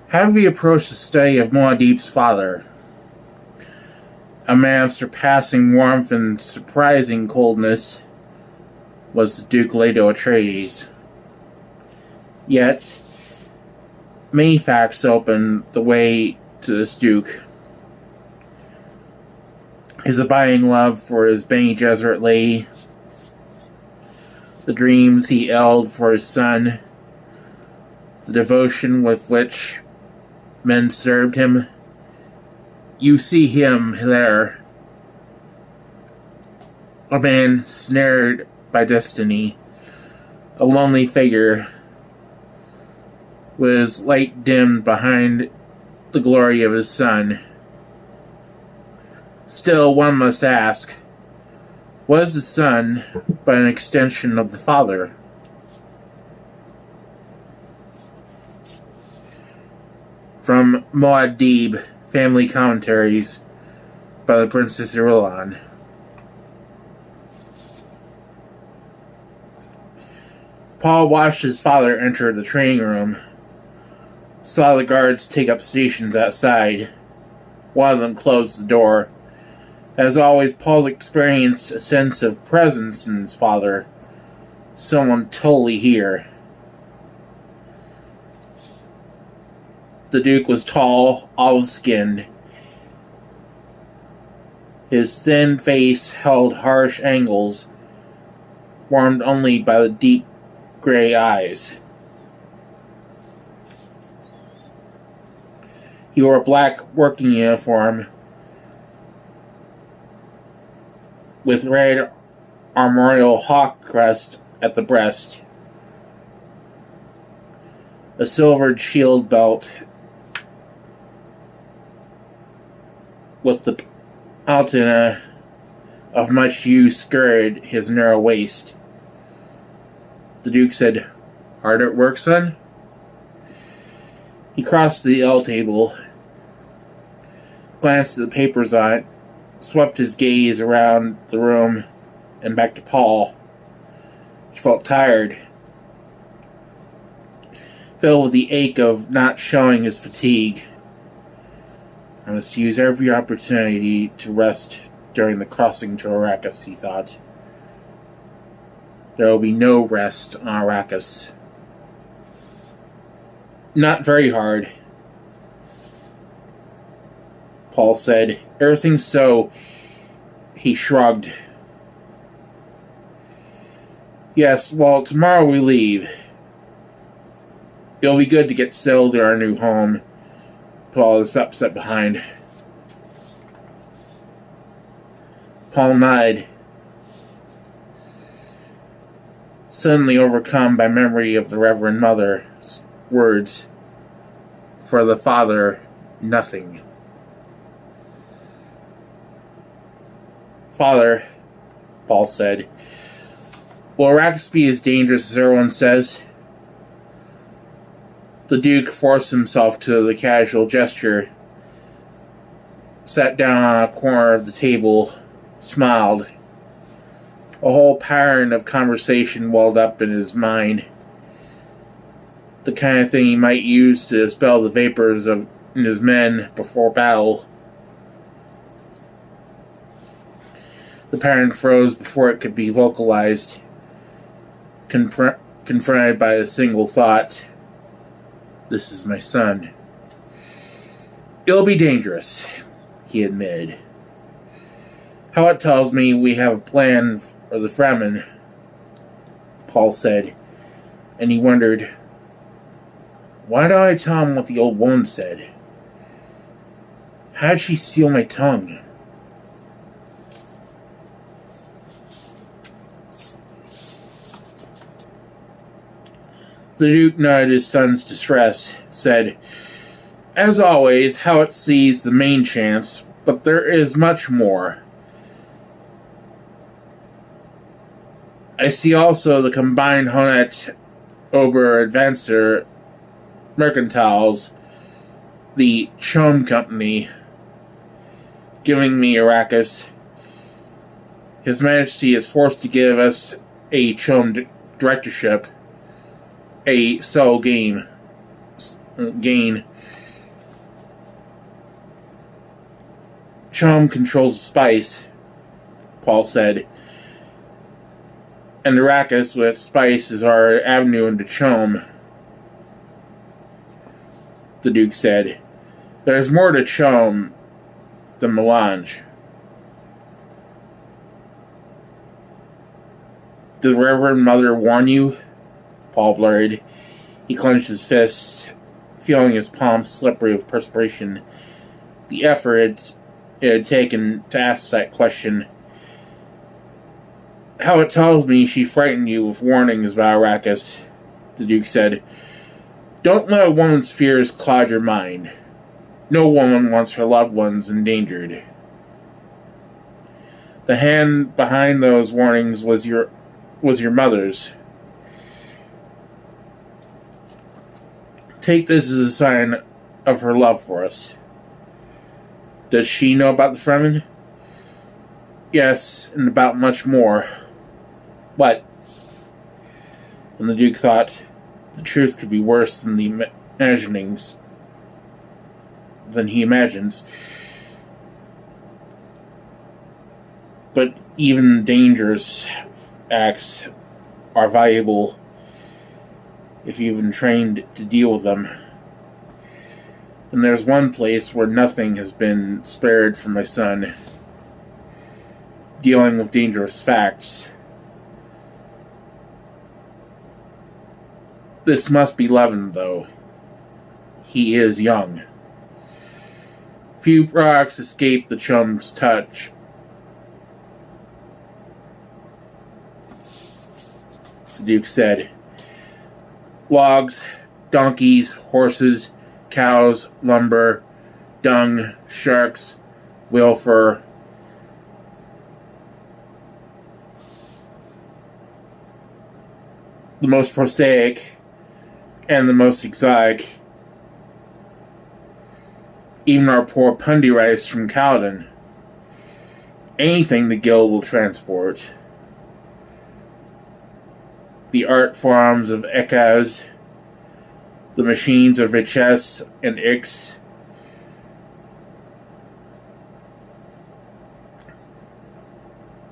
How do we approach the study of Muad'Dib's father? A man of surpassing warmth and surprising coldness was the Duke Leto Atreides. Yet, many facts open the way to this Duke. His abiding love for his Bene Gesserit lady, the dreams he held for his son, the devotion with which men served him. You see him there, a man snared by destiny, a lonely figure, with his light dimmed behind the glory of his son. Still, one must ask, was the son but an extension of the father? From Muad'Dib, Family Commentaries by the Princess Irulan. Paul watched his father enter the training room, saw the guards take up stations outside. One of them closed the door. As always, Paul experienced a sense of presence in his father. Someone totally here. The Duke was tall, olive-skinned. His thin face held harsh angles, warmed only by the deep gray eyes. He wore a black working uniform with red armorial hawk crest at the breast, a silvered shield belt with the patina of much use skirted his narrow waist. The Duke said, "Hard at work, son?" He crossed to the L table, glanced at the papers on it, swept his gaze around the room and back to Paul. He felt tired, filled with the ache of not showing his fatigue. I must use every opportunity to rest during the crossing to Arrakis, he thought. There will be no rest on Arrakis. Not very hard, Paul said. Everything's so... He shrugged. Yes, well, tomorrow we leave. It'll be good to get settled in our new home. Paul is upset behind. Paul nodded, suddenly overcome by memory of the Reverend Mother's words. For the father, nothing. Father, Paul said, will Arrakis be as dangerous as everyone says? The Duke forced himself to the casual gesture, sat down on a corner of the table, smiled. A whole pattern of conversation welled up in his mind. The kind of thing he might use to dispel the vapors of his men before battle. The pattern froze before it could be vocalized, confronted by a single thought. This is my son. It'll be dangerous, he admitted. Howat tells me we have a plan for the Fremen, Paul said, and he wondered, why don't I tell him what the old woman said? How'd she seal my tongue? The Duke noted his son's distress, said, as always, Howat sees the main chance, but there is much more. I see also the combined Honet Ober Advancer Mercantiles, the Chom Company, giving me Arrakis. His Majesty is forced to give us a Chom directorship, a sole gain. Chom controls the spice, Paul said. And Arrakis with spice is our avenue into Chom, the Duke said. There's more to Chom than melange. Did the Reverend Mother warn you? Paul blurred. He clenched his fists, feeling his palms slippery with perspiration. The effort it had taken to ask that question. How it tells me she frightened you with warnings about Arrakis, the Duke said. Don't let a woman's fears cloud your mind. No woman wants her loved ones endangered. The hand behind those warnings was your mother's. Take this as a sign of her love for us. Does she know about the Fremen? Yes, and about much more. What? And the Duke thought, the truth could be worse than the imaginings. Than he imagines. But even dangerous acts are valuable if you've been trained to deal with them. And there's one place where nothing has been spared for my son. Dealing with dangerous facts. This must be Levin, though. He is young. Few products escape the chum's touch. The Duke said. Logs, donkeys, horses, cows, lumber, dung, sharks, whale fur. The most prosaic and the most exotic. Even our poor pundi rice from Caladan. Anything the guild will transport. The art forms of Ekaz, the machines of Viches and Ix,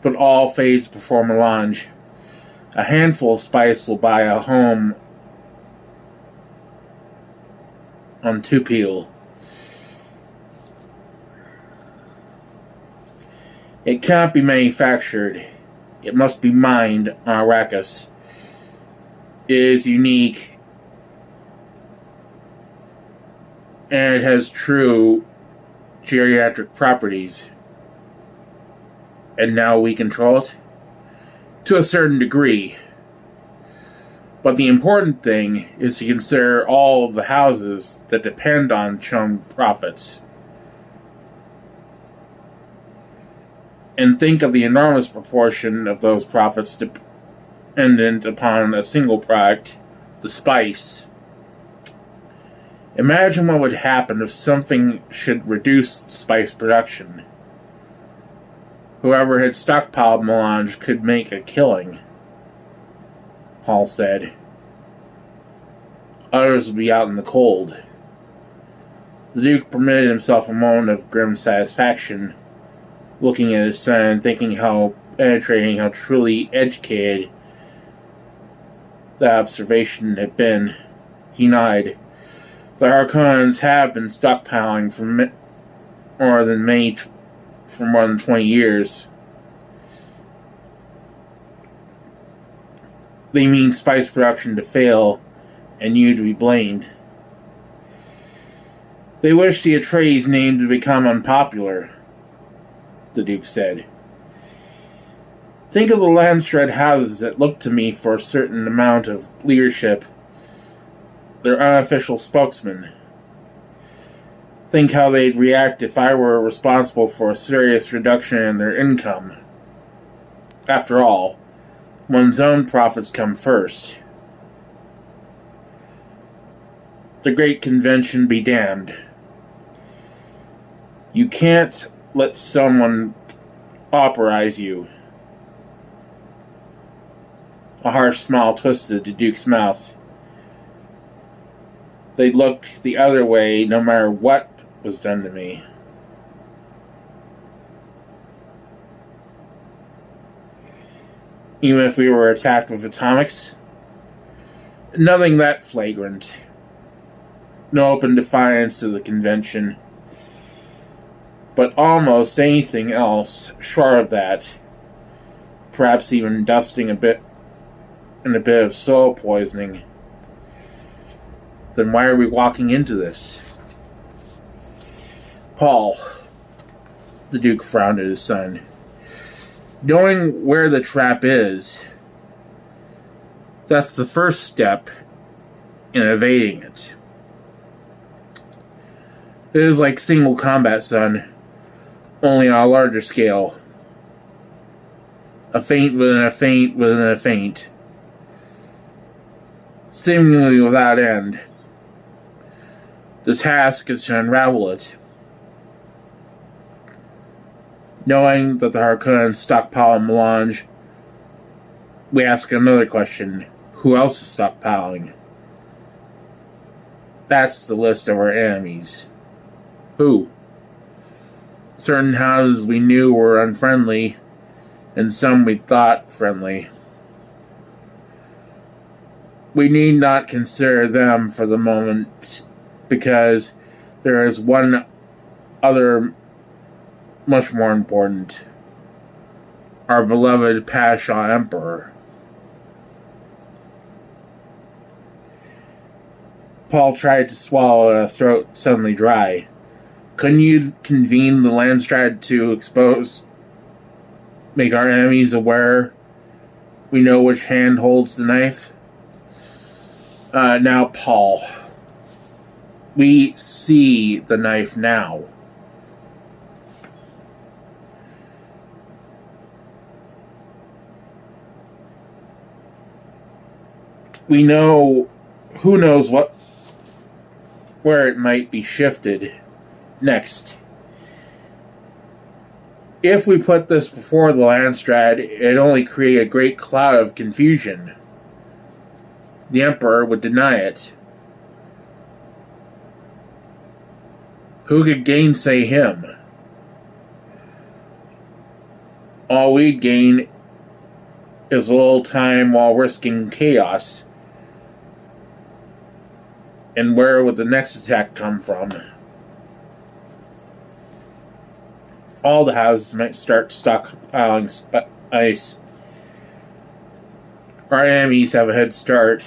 but all fades before melange. A handful of spice will buy a home on Tupil. It cannot be manufactured. It must be mined on Arrakis. It is unique, and it has true geriatric properties. And now we control it? To a certain degree. But the important thing is to consider all of the houses that depend on Chum profits. And think of the enormous proportion of those profits dependent upon a single product, the spice. Imagine what would happen if something should reduce spice production. Whoever had stockpiled melange could make a killing, Paul said. Others would be out in the cold. The Duke permitted himself a moment of grim satisfaction, looking at his son and thinking how penetrating, how truly educated the observation had been. He nodded. The Harkonnens have been stockpiling for more than 20 years. They mean spice production to fail, and you to be blamed. They wish the Atreides name to become unpopular, the Duke said. Think of the Landstred houses that look to me for a certain amount of leadership. Their unofficial spokesman. Think how they'd react if I were responsible for a serious reduction in their income. After all, one's own profits come first. The Great Convention be damned. You can't let someone pauperize you. A harsh smile twisted the Duke's mouth. They'd look the other way no matter what was done to me. even if we were attacked with atomics. Nothing that flagrant. No open defiance of the convention. But almost anything else short of that. Perhaps even dusting a bit of soul poisoning. Then why are we walking into this? Paul, the Duke frowned at his son. Knowing where the trap is, that's the first step in evading it. It is like single combat, son, only on a larger scale. A feint within a feint within a feint. Seemingly without end. The task is to unravel it. Knowing that the Harkonnen stockpile melange, we ask another question. Who else is stockpiling? That's the list of our enemies. Who? Certain houses we knew were unfriendly, and some we thought friendly. We need not consider them for the moment, because there is one other much more important. Our beloved Pasha Emperor. Paul tried to swallow a throat suddenly dry. Couldn't you convene the Landstrat to make our enemies aware we know which hand holds the knife? Now, Paul, we see the knife now. We know, who knows where it might be shifted next. If we put this before the Landstrat, it'd only create a great cloud of confusion. The Emperor would deny it. Who could gainsay him? All we'd gain is a little time while risking chaos. And where would the next attack come from? All the houses might start stockpiling ice. Our enemies have a head start.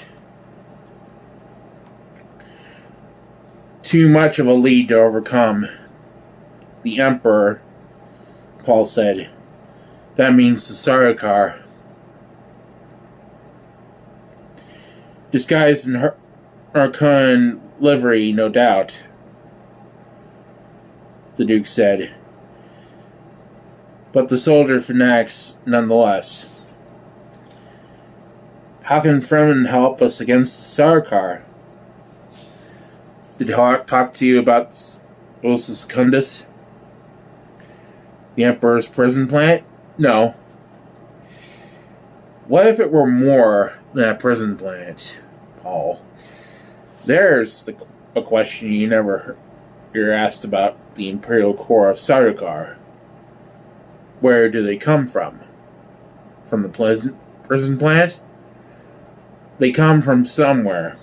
Too much of a lead to overcome. The Emperor, Paul said. That means the Sardaukar. Disguised in Harkonnen livery, no doubt, the Duke said. But the soldier fanatics nonetheless. How can Fremen help us against the Sardaukar? Did Hawk talk to you about Ulysses Secundus? The Emperor's prison plant? No. What if it were more than a prison plant, Paul? There's a question you're asked about the Imperial Corps of Sardaukar. Where do they come from? From the prison plant? They come from somewhere.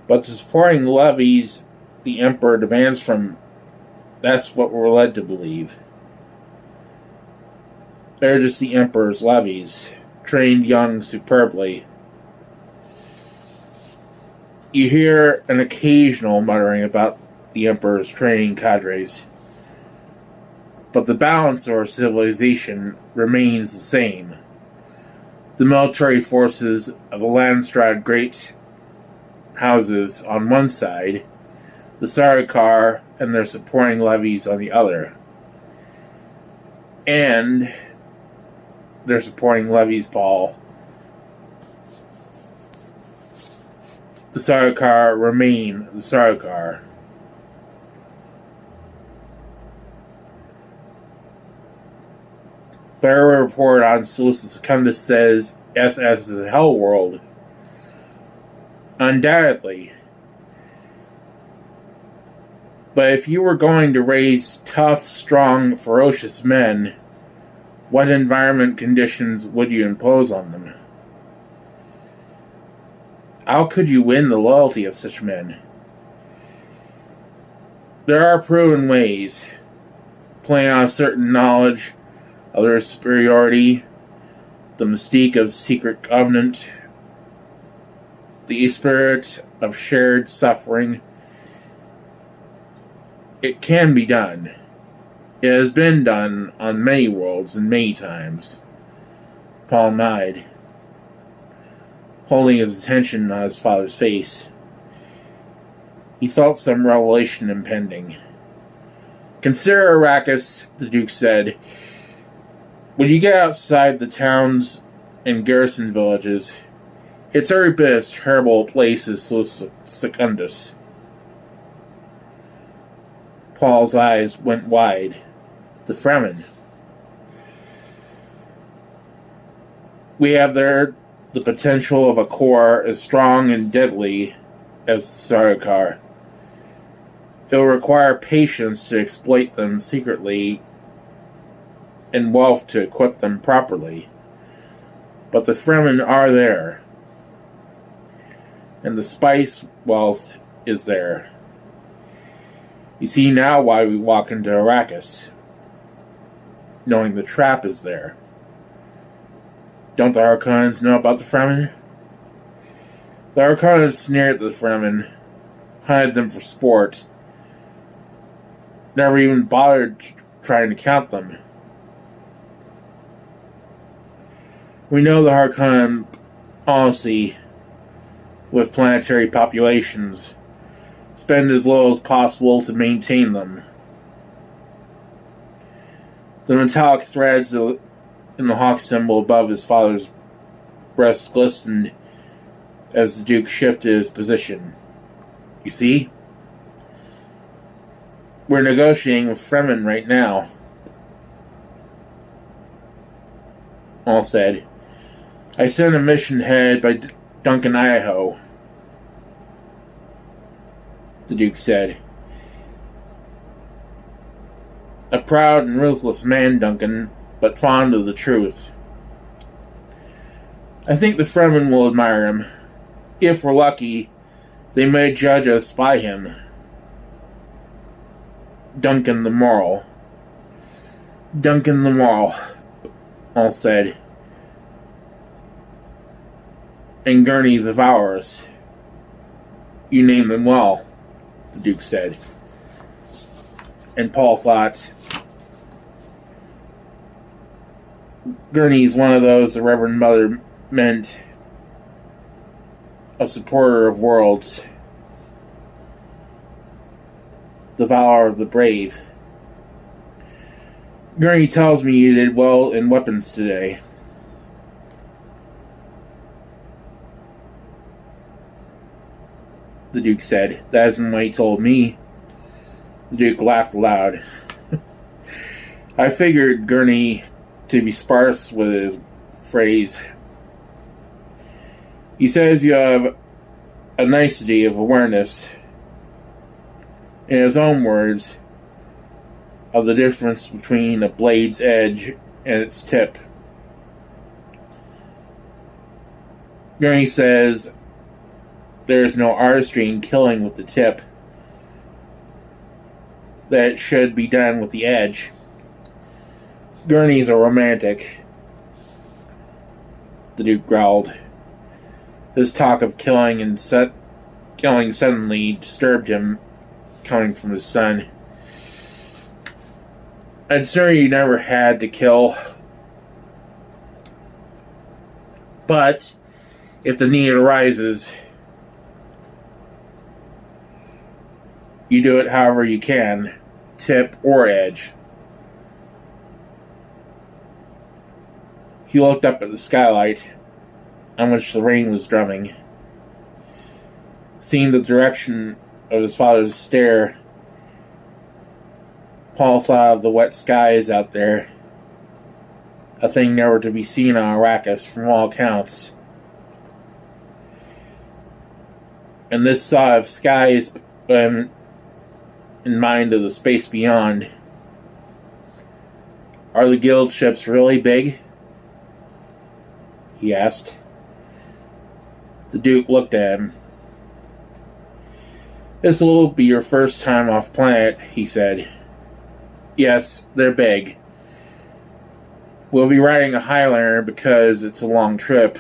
But the supporting levies the Emperor demands from, that's what we're led to believe. They're just the Emperor's levies, trained young superbly. You hear an occasional muttering about the Emperor's training cadres. But the balance of our civilization remains the same. The military forces of the Landstrat great houses on one side, the Sardaukar and their supporting levies on the other. And their supporting levies, Paul. The Sardaukar remain the Sardaukar. Their report on Ulysses Secundus says SS is a hell world. Undoubtedly. But if you were going to raise tough, strong, ferocious men, What environment conditions would you impose on them? How could you win the loyalty of such men? There are proven ways. Playing on a certain knowledge of their superiority, the mystique of secret covenant, the spirit of shared suffering. It can be done. It has been done on many worlds and many times. Paul nodded, holding his attention on his father's face. He felt some revelation impending. Consider Arrakis, the Duke said. When you get outside the towns and garrison villages, it's every bit as terrible a place as Secundus. Paul's eyes went wide. The Fremen. We have there the potential of a core as strong and deadly as Sardaukar. It will require patience to exploit them secretly and wealth to equip them properly. But the Fremen are there. And the spice wealth is there. You see now why we walk into Arrakis, knowing the trap is there. Don't the Harkonnens know about the Fremen? The Harkonnens sneered at the Fremen, hunted them for sport, never even bothered trying to count them. We know the Harkonnen policy with planetary populations. Spend as little as possible to maintain them. The metallic threads in the hawk symbol above his father's breast glistened as the Duke shifted his position. You see? We're negotiating with Fremen right now. All said. I sent a mission headed by Duncan Idaho. The Duke said. A proud and ruthless man, Duncan, but fond of the truth. I think the Fremen will admire him. If we're lucky, they may judge us by him. Duncan the Moral. Duncan the Moral, all said. And Gurney the Vourers. You name them well, the Duke said. And Paul thought, Gurney's one of those the Reverend Mother meant a supporter of worlds, the valor of the brave. Gurney tells me you did well in weapons today. The Duke said. That isn't what he told me. The Duke laughed aloud. I figured Gurney to be sparse with his phrase. He says you have a nicety of awareness, in his own words, of the difference between a blade's edge and its tip. Gurney says there is no artistry in killing with the tip, that it should be done with the edge. Gurney's a romantic, the Duke growled. His talk of killing suddenly disturbed him, coming from his son. I'm sorry you never had to kill. But, if the need arises, you do it however you can, tip or edge. He looked up at the skylight, on which the rain was drumming. Seeing the direction of his father's stare, Paul thought of the wet skies out there, a thing never to be seen on Arrakis from all accounts. And this thought of skies in mind of the space beyond. Are the guild ships really big? He asked. The Duke looked at him. This will be your first time off planet, he said. Yes, they're big. We'll be riding a Highliner because it's a long trip.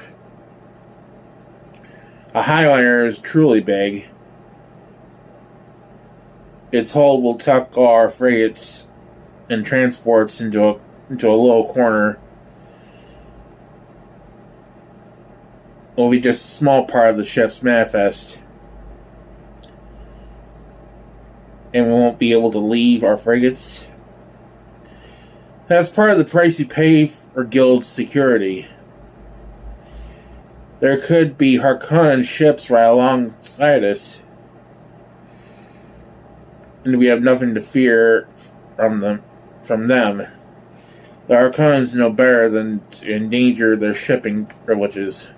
A Highliner is truly big. Its hull will tuck our frigates and transports into a little corner. It will be just a small part of the ship's manifest. And we won't be able to leave our frigates. That's part of the price you pay for guild security. There could be Harkonnen ships right alongside us. And we have nothing to fear from them. The Harkonnens know better than to endanger their shipping privileges.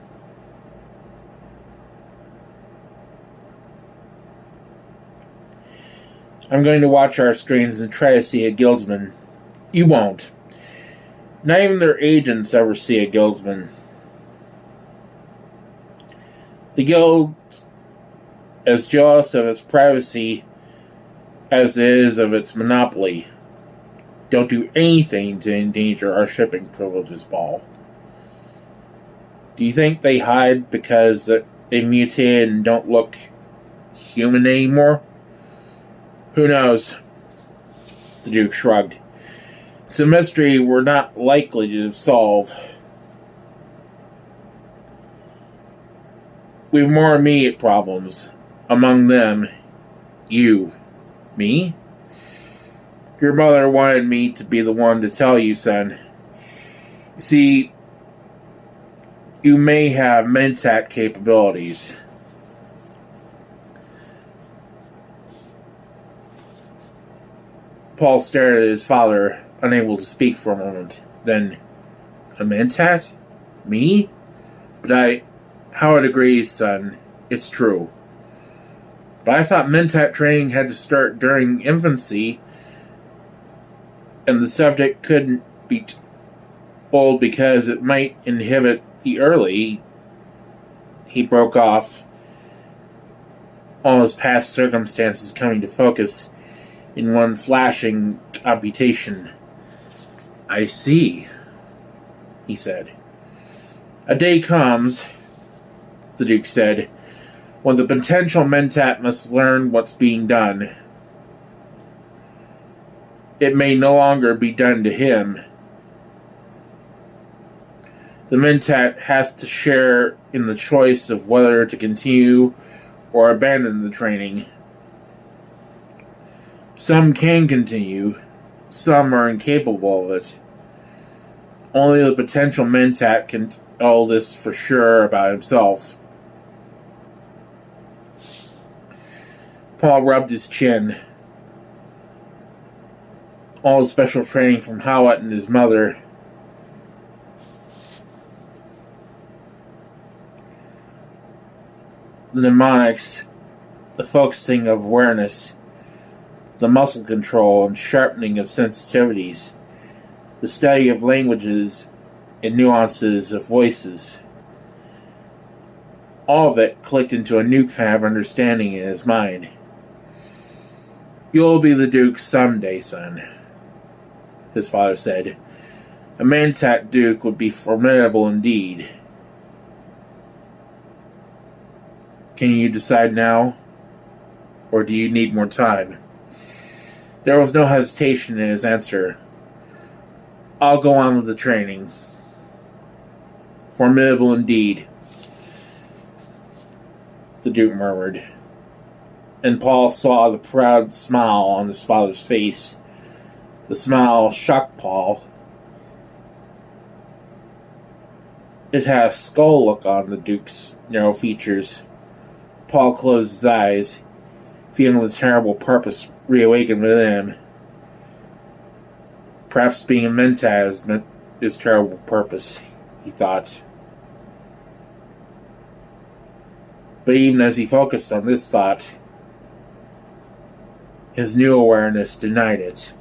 I'm going to watch our screens and try to see a guildsman. You won't. Not even their agents ever see a guildsman. The guild is as jealous of its privacy as it is of its monopoly. Don't do anything to endanger our shipping privileges, Paul. Do you think they hide because they mutated and don't look human anymore? Who knows? The Duke shrugged. It's a mystery we're not likely to solve. We've more immediate problems. Among them, you. Me? Your mother wanted me to be the one to tell you, son. See, you may have mentat capabilities. Paul stared at his father, unable to speak for a moment. Then, a mentat? Me? But Howard agrees, son. It's true. But I thought mentat training had to start during infancy, and the subject couldn't be told because it might inhibit the early. He broke off, all his past circumstances coming to focus in one flashing computation. I see, he said. A day comes, the Duke said, when the potential mentat must learn what's being done. It may no longer be done to him. The mentat has to share in the choice of whether to continue or abandon the training. Some can continue, some are incapable of it. Only the potential mentat can tell this for sure about himself. Paul rubbed his chin. All the special training from Howat and his mother. The mnemonics, the focusing of awareness, the muscle control and sharpening of sensitivities, the study of languages and nuances of voices. All of it clicked into a new kind of understanding in his mind. You'll be the Duke someday, son, his father said. A mentat Duke would be formidable indeed. Can you decide now? Or do you need more time? There was no hesitation in his answer. I'll go on with the training. Formidable indeed, the Duke murmured. And Paul saw the proud smile on his father's face. The smile shocked Paul. It had a skull look on the Duke's narrow features. Paul closed his eyes, feeling the terrible purpose reawakened within him. Perhaps being a mentat is his terrible purpose, he thought. But even as he focused on this thought, his new awareness denied it.